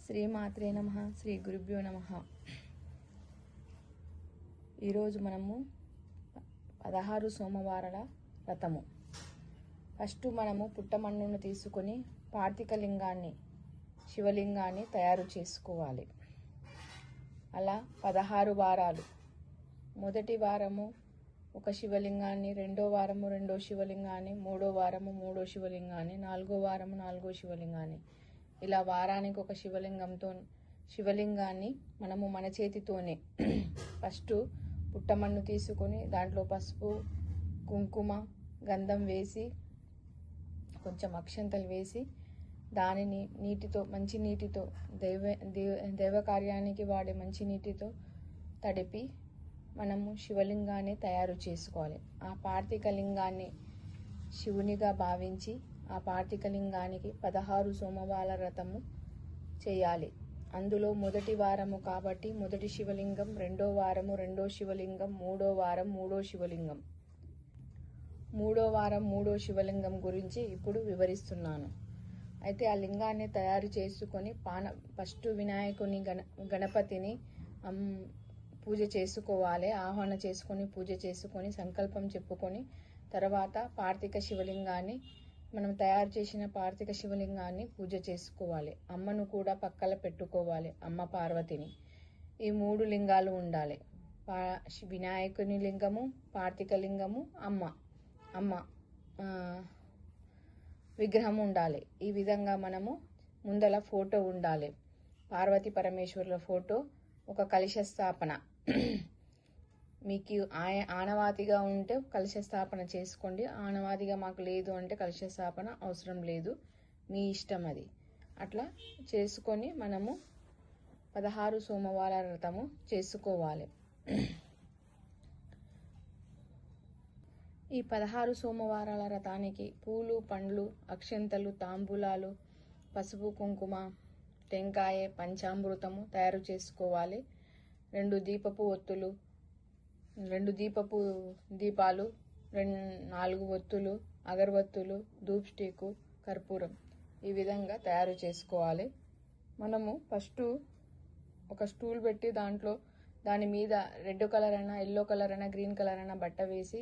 శ్రీమాత్రే నమః. శ్రీ గురుభ్యో నమః. ఈరోజు మనము 16 సోమవారాల వ్రతము. ఫస్ట్ మనము పుట్టమన్నును తీసుకొని పార్థిక లింగాన్ని, శివలింగాన్ని తయారు చేసుకోవాలి. అలా 16 వారాలు. మొదటి వారము ఒక శివలింగాన్ని, రెండో వారము రెండో శివలింగాన్ని, మూడో వారము మూడో శివలింగాన్ని, నాలుగో వారము నాలుగో శివలింగాన్ని, ఇలా వారానికి ఒక శివలింగాన్ని మనము మన చేతితోనే ఫస్ట్ పుట్టమన్ను తీసుకొని దాంట్లో పసుపు, కుంకుమ, గంధం వేసి కొంచెం అక్షంతలు వేసి దానిని నీటితో, మంచి నీటితో, దైవ కార్యానికి వాడే మంచి నీటితో తడిపి మనము శివలింగాన్ని తయారు చేసుకోవాలి. ఆ పార్థిక లింగాన్ని శివునిగా భావించి ఆ పార్థిక లింగానికి 16 సోమవారాల వ్రతము చేయాలి. అందులో మొదటి వారము కాబట్టి మొదటి శివలింగం, రెండో వారము రెండో శివలింగం, మూడో వారం మూడో శివలింగం. మూడో వారం మూడో శివలింగం గురించి ఇప్పుడు వివరిస్తున్నాను. అయితే ఆ లింగాన్ని తయారు చేసుకొని ఫస్ట్ వినాయకుని, గణపతిని పూజ చేసుకోవాలి. ఆహ్వాన చేసుకొని పూజ చేసుకొని సంకల్పం చెప్పుకొని తర్వాత పార్థిక శివలింగాన్ని, మనం తయారు చేసిన పార్థిక శివలింగాన్ని పూజ చేసుకోవాలి. అమ్మను కూడా పక్కన పెట్టుకోవాలి, అమ్మ పార్వతిని. ఈ 3 లింగాలు ఉండాలి. వినాయకుని లింగము, పార్థిక లింగము, అమ్మ విగ్రహం ఉండాలి. ఈ విధంగా మనము ముందల ఫోటో ఉండాలి. పార్వతీ పరమేశ్వరుల ఫోటో, ఒక కలశ స్థాపన. మీకు ఆనవాతిగా ఉంటే కలశ స్థాపన చేసుకోండి. ఆనవాతిగా మాకు లేదు అంటే కలశ స్థాపన అవసరం లేదు, మీ ఇష్టం అది. అట్లా చేసుకొని మనము 16 సోమవారాల వ్రతము చేసుకోవాలి. ఈ 16 సోమవారాల వ్రతానికి పూలు, పండ్లు, అక్షంతలు, తాంబూలాలు, పసుపు, కుంకుమ, టెంకాయ, పంచామృతము తయారు చేసుకోవాలి. 2 దీపపు ఒత్తులు, 2 దీపపు దీపాలు, 4 ఒత్తులు, అగరబత్తులు, ధూప్ స్టిక్, కర్పూరం, ఈ విధంగా తయారు చేసుకోవాలి. మనము ఫస్ట్ ఒక స్టూల్ పెట్టి దాని మీద రెడ్ కలర్ అయినా, ఎల్లో కలర్ అయినా, గ్రీన్ కలర్ అయినా బట్ట వేసి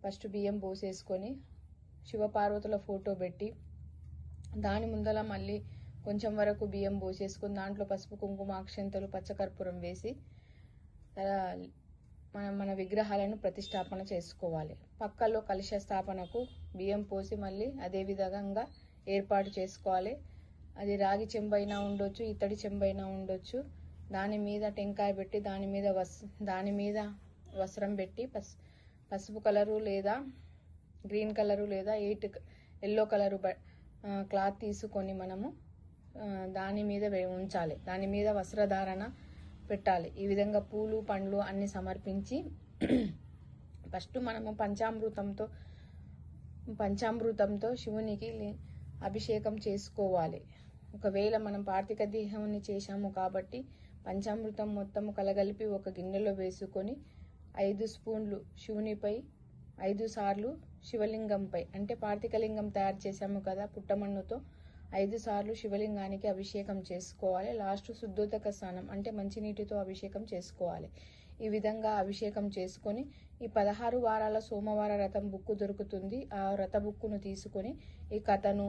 ఫస్ట్ బియ్యం పోసేసుకొని శివపార్వతుల ఫోటో పెట్టి దాని ముందల మళ్ళీ కొంచెం వరకు బియ్యం పోసేసుకొని దాంట్లో పసుపు, కుంకుమ, అక్షంతలు, పచ్చకర్పూరం వేసి మన విగ్రహాలను ప్రతిష్టాపన చేసుకోవాలి. పక్కలో కలశ స్థాపనకు బియ్యం పోసి మళ్ళీ అదే విధంగా ఏర్పాటు చేసుకోవాలి. అది రాగి చెంబైనా ఉండొచ్చు, ఇత్తడి చెంబైనా ఉండొచ్చు. దాని మీద టెంకాయ పెట్టి దాని మీద వస్త్రం పెట్టి పసుపు కలరు లేదా గ్రీన్ కలరు లేదా ఎల్లో కలరు క్లాత్ తీసుకొని మనము దాని మీద ఉంచాలి. దాని మీద వస్త్రధారణ పెట్టాలి. ఈ విధంగా పూలు, పండ్లు అన్ని సమర్పించి ఫస్ట్ మనము పంచామృతంతో శివునికి అభిషేకం చేసుకోవాలి. ఒకవేళ మనం పార్థిక దేహాన్ని చేశాము కాబట్టి పంచామృతం మొత్తము కలగలిపి ఒక గిన్నెలో వేసుకొని 5 స్పూన్లు శివునిపై, 5 సార్లు శివలింగంపై, అంటే పార్థిక లింగం తయారు చేశాము కదా పుట్టమన్నుతో, 5 సార్లు శివలింగానికి అభిషేకం చేసుకోవాలి. లాస్ట్ శుద్ధోదక స్నానం అంటే మంచినీటితో అభిషేకం చేసుకోవాలి. ఈ విధంగా అభిషేకం చేసుకొని ఈ 16 వారాల సోమవార వ్రతం బుక్కు దొరుకుతుంది. ఆ వ్రత బుక్కును తీసుకొని ఈ కథను,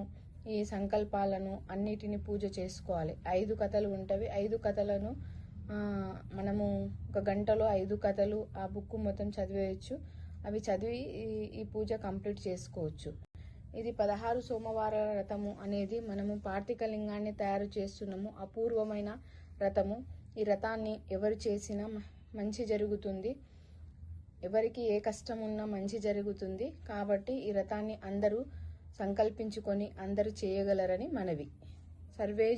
ఈ సంకల్పాలను అన్నిటిని పూజ చేసుకోవాలి. 5 కథలు ఉంటవి. 5 కథలను మనము ఒక గంటలో 5 కథలు ఆ బుక్కు మొత్తం చదివేయచ్చు. అవి చదివి ఈ పూజ కంప్లీట్ చేసుకోవచ్చు. ఇది 16 సోమవారాల వ్రతము అనేది మనము పార్థిక లింగాన్ని తయారు చేస్తున్నాము. అపూర్వమైన వ్రతము. ఈ వ్రతాన్ని ఎవరు చేసినా మంచి జరుగుతుంది. ఎవరికి ఏ కష్టం ఉన్నా మంచి జరుగుతుంది. కాబట్టి ఈ వ్రతాన్ని అందరూ సంకల్పించుకొని అందరూ చేయగలరని మనవి. సర్వే